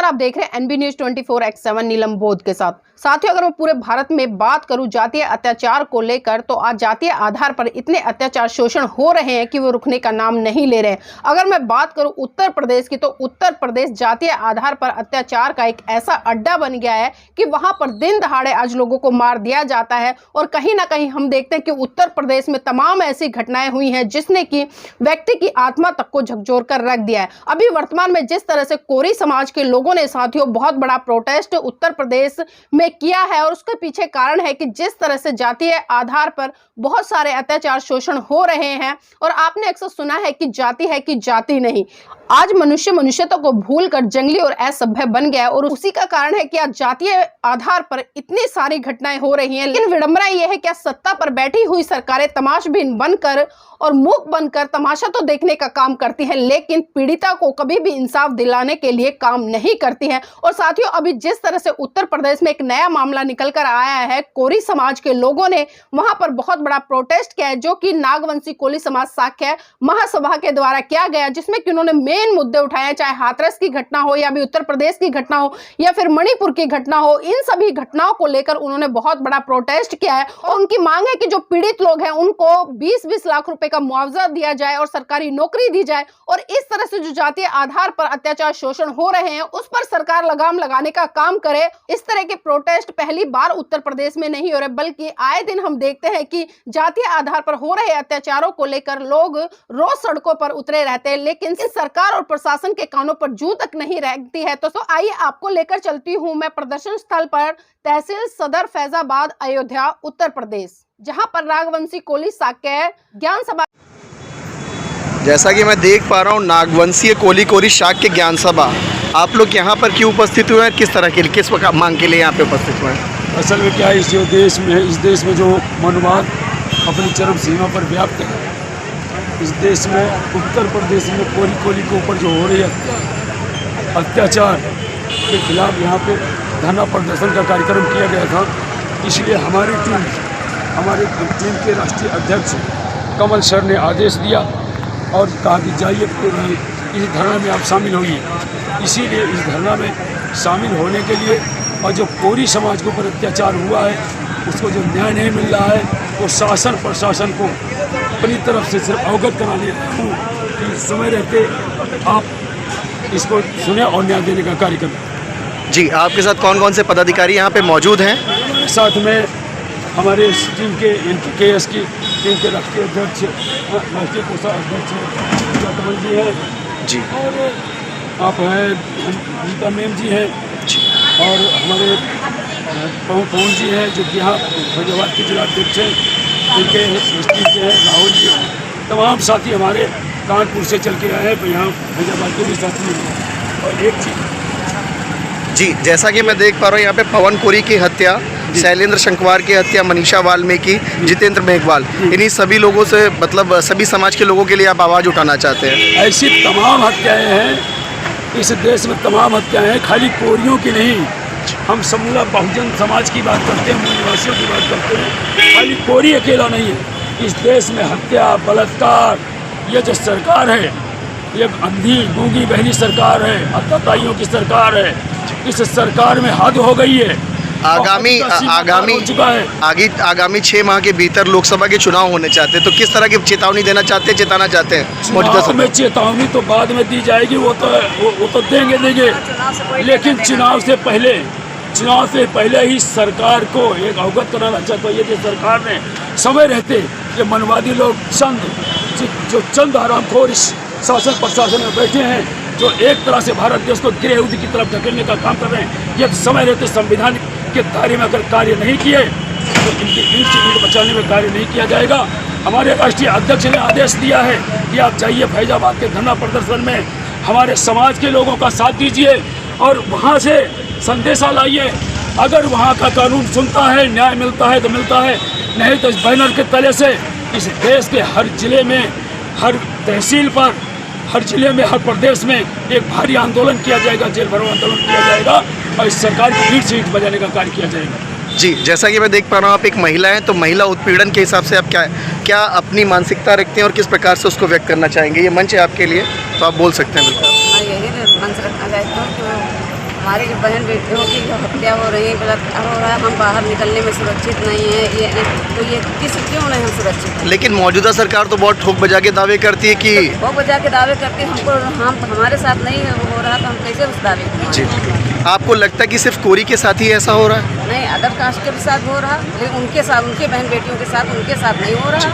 नमस्कार, आप देख रहे हैं एनबी न्यूज 24x7 नीलम बोध के साथ। साथियों, अगर मैं पूरे भारत में बात करूं जातीय अत्याचार को लेकर, तो आज जातीय आधार पर इतने अत्याचार शोषण हो रहे हैं कि वो रुकने का नाम नहीं ले रहे हैं। अगर मैं बात करूं उत्तर प्रदेश की, तो उत्तर प्रदेश जातीय आधार पर अत्याचार का एक ऐसा अड्डा बन गया है कि वहां पर दिन दहाड़े आज लोगों को मार दिया जाता है। और कहीं ना कहीं हम देखते हैं कि उत्तर प्रदेश में तमाम ऐसी घटनाएं हुई हैं जिसने कि व्यक्ति की आत्मा तक को झकझोर कर रख दिया है। अभी वर्तमान में जिस तरह से कोरी समाज के लोगों ने साथियों बहुत बड़ा प्रोटेस्ट उत्तर प्रदेश में किया है, और उसके पीछे कारण है कि जिस तरह से जातीय आधार पर बहुत सारे अत्याचार शोषण हो रहे हैं। और आपने अक्सर सुना है कि जाति है कि जाति नहीं। आज मनुष्य मनुष्यता को भूलकर जंगली और असभ्य बन गया है, और उसी का कारण है कि आज जातीय आधार पर इतनी सारी घटनाएं हो रही हैं। लेकिन विडंबना यह है कि सत्ता पर बैठी हुई सरकारें तमाशबीन बनकर और मूक बनकर तमाशा तो देखने का काम करती हैं, लेकिन पीड़िता को कभी भी इंसाफ दिलाने के लिए काम नहीं करती हैं। और साथियों, अभी जिस तरह से उत्तर प्रदेश में एक नया मामला निकल कर आया है, कोरी समाज के लोगों ने वहां पर बहुत बड़ा प्रोटेस्ट किया है, जो कि नागवंशी कोली समाज साक्य महासभा के द्वारा किया गया, जिसमें कि उन्होंने मेन मुद्दे उठाए, चाहे हाथरस की घटना हो या अभी उत्तर प्रदेश की घटना हो या फिर मणिपुर की घटना हो। इन सभी घटनाओं को लेकर उन्होंने बहुत बड़ा प्रोटेस्ट किया है, और उनकी मांग है कि जो पीड़ित लोग हैं उनको 20-20 लाख रुपए का मुआवजा दिया जाए और सरकारी नौकरी दी जाए। और इस तरह से जो जातीय आधार पर अत्याचार शोषण हो रहे हैं उस पर सरकार लगाम लगाने का काम करे। इस तरह के प्रोटेस्ट पहली बार उत्तर प्रदेश में नहीं हो रहे, बल्कि आए दिन हम देखते हैं कि जातीय आधार पर हो रहे अत्याचारों को लेकर लोग रोज सड़कों पर उतरे रहते हैं, लेकिन सरकार और प्रशासन के कानों पर जूं तक नहीं रहती है। तो आइए आपको लेकर चलती हूं मैं प्रदर्शन स्थल पर, तहसील सदर फैजाबाद अयोध्या उत्तर प्रदेश, जहां पर नागवंशी कोली साक्य ज्ञान सभा। जैसा कि मैं देख पा रहा हूँ नागवंशीय कोली शाक्य ज्ञान सभा, आप लोग यहाँ पर क्यों उपस्थित हुए हैं, किस तरह के किस मांग के लिए यहाँ पे उपस्थित हुए हैं? असल में क्या है, इस देश में जो मनवाद अपनी चरम सीमा पर व्याप्त है, इस देश में उत्तर प्रदेश में कोली के ऊपर जो हो रही है अत्याचार के खिलाफ यहाँ पे धरना प्रदर्शन का कार्यक्रम किया गया था। इसलिए हमारी टीम के राष्ट्रीय अध्यक्ष कमल सर ने आदेश दिया और कहा कि जाइए इस धरना में आप शामिल होइए। इसीलिए इस धरना में शामिल होने के लिए, और जो कोरी समाज के ऊपर अत्याचार हुआ है उसको जो न्याय नहीं मिल रहा है, वो शासन प्रशासन को अपनी तरफ से सिर्फ अवगत कराने हूँ कि समय रहते आप इसको सुने और न्याय देने का कार्य करें। जी, आपके साथ कौन कौन से पदाधिकारी यहाँ पे मौजूद हैं? साथ में हमारे इस टीम के केएस की टीम के राष्ट्रीय अध्यक्ष राष्ट्रीय कोषाध्यक्ष कमल जी हैं जी, और आप हैं गीता मैम जी हैं, और हमारे पवन जी हैं जो कि यहाँ फैजाबाद के जिलाध्यक्ष हैं, इनके टीम के हैं राहुल जी। तमाम साथी हमारे कानपुर से चल के आए हैं, यहाँ फैजाबाद के भी साथी हैं। और एक चीज़ जी, जैसा कि मैं देख पा रहा हूँ यहाँ पे पवन कोरी की हत्या, शैलेंद्र शंकवार की हत्या, मनीषा वाल्मीकि, जितेंद्र मेघवाल, इन्हीं सभी लोगों से मतलब सभी समाज के लोगों के लिए आप आवाज़ उठाना चाहते हैं? ऐसी तमाम हत्याएं हैं इस देश में, तमाम हत्याएं हैं, खाली कोरियों की नहीं। हम समूला बहुजन समाज की बात करते हैं, मूल निवासियों की बात करते हैं, खाली कोरी अकेला नहीं है। इस देश में हत्या, बलात्कार, ये जो सरकार है ये अंधी गूंगी बहली सरकार है, अत्याचारियों की सरकार है। इस सरकार में हद हो गई है। आगामी 6 माह के भीतर लोकसभा के चुनाव होने चाहते हैं, तो किस तरह की चेतावनी चेताना चाहते हैं? मौजूदा समय में चेतावनी तो बाद में दी जाएगी, वो तो देंगे, लेकिन चुनाव से पहले ही सरकार को एक अवगत कराना चाहता है। ये सरकार ने समय रहते ये मनवादी लोग चंद हरामखोर इस शासन प्रशासन में बैठे हैं, जो एक तरह से भारत देश को गृह युद्ध की तरफ धकेलने का काम कर रहे हैं। ये समय रहते संविधान के दायरे में अगर कार्य नहीं किए तो इनकी ईंट से ईंट बचाने में कार्य नहीं किया जाएगा। हमारे राष्ट्रीय अध्यक्ष ने आदेश दिया है कि आप जाइए फैजाबाद के धरना प्रदर्शन में, हमारे समाज के लोगों का साथ दीजिए और वहाँ से संदेशा लाइए। अगर वहाँ का कानून सुनता है, न्याय मिलता है तो मिलता है, नहीं तो इस बैनर के तले से इस देश के हर जिले में, हर तहसील पर, हर जिले में, हर प्रदेश में एक भारी आंदोलन किया जाएगा, जेल भरो आंदोलन किया जाएगा, और इस सरकार की ईंट से ईंट बजाने का कार्य किया जाएगा। जी, जैसा कि मैं देख पा रहा हूँ आप एक महिला हैं, तो महिला उत्पीड़न के हिसाब से आप क्या अपनी मानसिकता रखते हैं और किस प्रकार से उसको व्यक्त करना चाहेंगे? ये मंच है आपके लिए, तो आप बोल सकते हैं। बिल्कुल, मैं यही मंच रखना चाहता हूँ कि हमारी जो बहन बेटियों की जो हत्या हो रही है, बलात्कार हो रहा है, हम बाहर निकलने में सुरक्षित नहीं है। ये क्यों नहीं हम सुरक्षित हैं? लेकिन मौजूदा सरकार तो बहुत ठोक बजा के दावे करती है कि ठोक बजा के दावे करती है, हमारे साथ नहीं हो रहा, तो हम कैसे उस दावे को जी, आपको लगता है कि सिर्फ कोरी के साथ ही ऐसा हो रहा है? नहीं, अदर कास्ट के भी साथ हो रहा, लेकिन उनके साथ, उनके बहन बेटियों के साथ, उनके साथ नहीं हो रहा।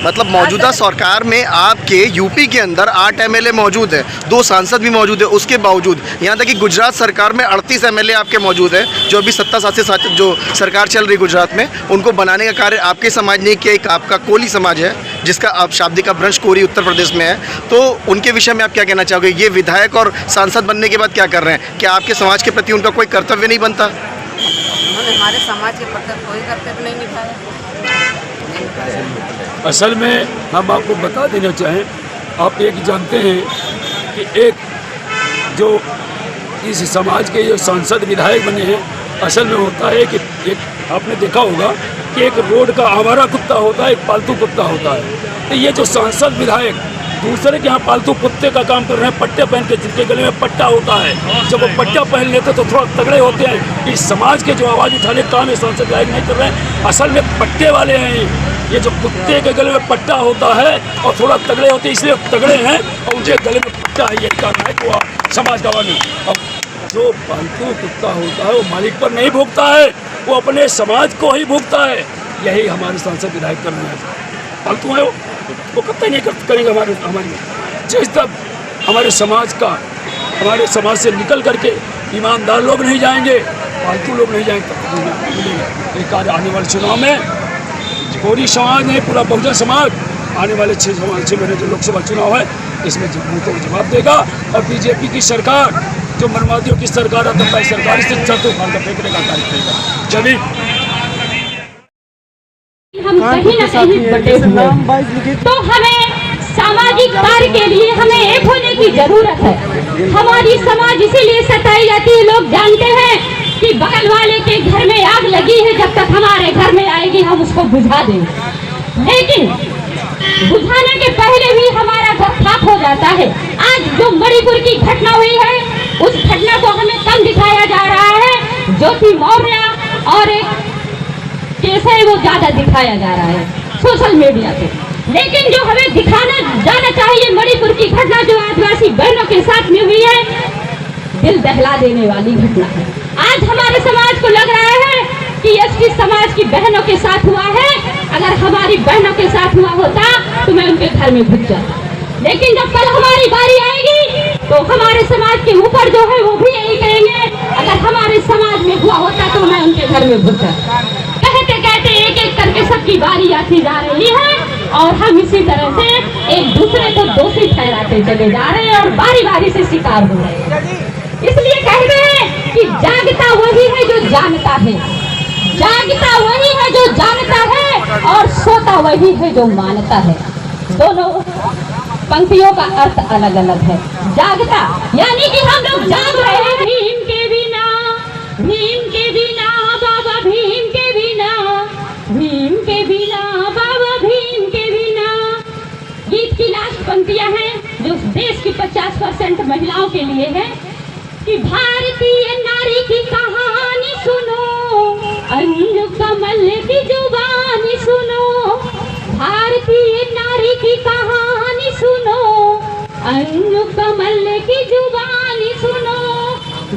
मतलब मौजूदा सरकार में आपके यूपी के अंदर 8 एमएलए मौजूद है, 2 सांसद भी मौजूद है, उसके बावजूद यहाँ तक कि गुजरात सरकार में 38 एमएलए आपके मौजूद है, जो अभी सत्ता साथ से साथ जो सरकार चल रही गुजरात में, उनको बनाने का कार्य आपके समाज ने किया। एक आपका कोली समाज है जिसका आप शाब्दिक अपभ्रंश कोरी उत्तर प्रदेश में है, तो उनके विषय में आप क्या कहना चाहोगे? ये विधायक और सांसद बनने के बाद क्या कर रहे हैं? क्या आपके समाज के प्रति उनका कोई कर्तव्य नहीं बनता? उन्होंने हमारे समाज के प्रति कोई कर्तव्य नहीं निभाया। असल में हम आपको बता देना चाहें, आप एक जानते हैं कि एक जो इस समाज के जो सांसद विधायक बने हैं, असल में होता है कि एक आपने देखा होगा कि एक रोड का आवारा कुत्ता होता है, एक पालतू कुत्ता होता है। तो ये जो सांसद विधायक दूसरे के यहाँ पालतू कुत्ते का काम कर रहे हैं, पट्टे पहन के, जिनके गले में पट्टा होता है, जब वो पट्टा पहन लेते तो थोड़ा तगड़े होते हैं। इस समाज के जो आवाज़ उठाने का काम है सांसद विधायक नहीं कर रहे हैं, असल में पट्टे वाले हैं। ये जो कुत्ते के गले में पट्टा होता है और थोड़ा तगड़े होते हैं, इसलिए तगड़े हैं और उनके गले में पट्टा है, यही कारण है कि वो समाज का वाली। अब जो पालतू कुत्ता होता है वो मालिक पर नहीं भोगता है, वो अपने समाज को ही भोगता है। यही हमारे सांसद विधायक कर रहे हैं। पालतू है वो कतई नहीं करेंगे हमारी जिस तक हमारे समाज से निकल करके ईमानदार लोग नहीं जाएंगे, फालतू लोग नहीं जाएंगे। एक आने वाले चुनाव में कोरी समाज नहीं, पूरा बहुजन समाज आने वाले 6 महीने जो लोकसभा चुनाव है इसमें जवाब देगा। और बीजेपी की सरकार, जो मनवादियों की सरकार, आतंकवादी सरकार, इससे चलते उखाड़ कर फेंकने का कार्य करेगा। जब हम कहीं न कहीं बटे हुए हैं, तो हमें सामाजिक कार्य के लिए हमें एक होने की जरूरत है। हमारी समाज इसीलिए सताई जाती है, लोग जानते हैं कि बगल वाले के घर में आग लगी है, जब तक हमारे घर में आएगी हम उसको बुझा दें, लेकिन बुझाने के पहले भी हमारा घर खाक हो जाता है। आज जो मणिपुर की घटना हुई है, उस घटना को हमें कम दिखाया जा रहा है, ज्योति मौर्य और एक कैसे वो ज्यादा दिखाया जा रहा है सोशल मीडिया पे। लेकिन जो हमें दिखाना जाना चाहिए, मणिपुर की घटना जो आदिवासी बहनों के साथ में हुई है, दिल दहला देने वाली घटना है। आज हमारे समाज को लग रहा है कि एसटी समाज की बहनों के साथ हुआ है, अगर हमारी बहनों के साथ हुआ होता तो मैं उनके घर में घुस जाता। लेकिन जब कल हमारी बारी आएगी तो हमारे समाज के ऊपर जो है वो भी यही कहेंगे, अगर हमारे समाज में हुआ होता तो मैं उनके घर में घुस जाता। कहते कहते एक एक करके सबकी बारी आती जा रही है और हम इसी तरह से एक दूसरे को दोषी ठहराते चले जा रहे हैं और बारी बारी से शिकार हो रहे हैं। इसलिए कहते हैं कि जागता वही है जो जानता है, जागता वही है जो जानता है और सोता वही है जो मानता है। दोनों पंक्तियों का अर्थ अलग अलग है। जागता यानी कि हम लोग जाग रहे हैं। भीम के बिना, भीम के बिना, बाबा भीम के बिना, भीम के बिना, बाबा भीम के बिना। गीत की लास्ट पंक्तियां हैं जो देश की 50% महिलाओं के लिए है कि भारतीय नारी की कहानी सुनो, अंजू कमल की जुबानी सुनो, भारतीय नारी की कहानी सुनो, अंजू कमल की जुबानी सुनो।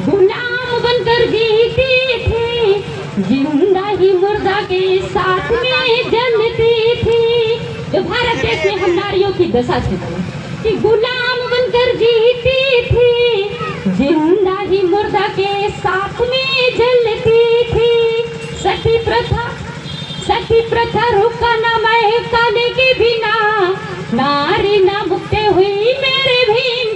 गुलाम बनकर जीती थी, जिंदा ही मुर्दा के साथ में जलती थी। जो भारत देश में हम नारियों की दशा थी कि गुलाम बनकर जीती थी, जिंदा ही मुर्दा के साथ में जलती थी। सती प्रथा रुका न महकाने के बिना, नारी न मुक्ति हुई मेरे भीम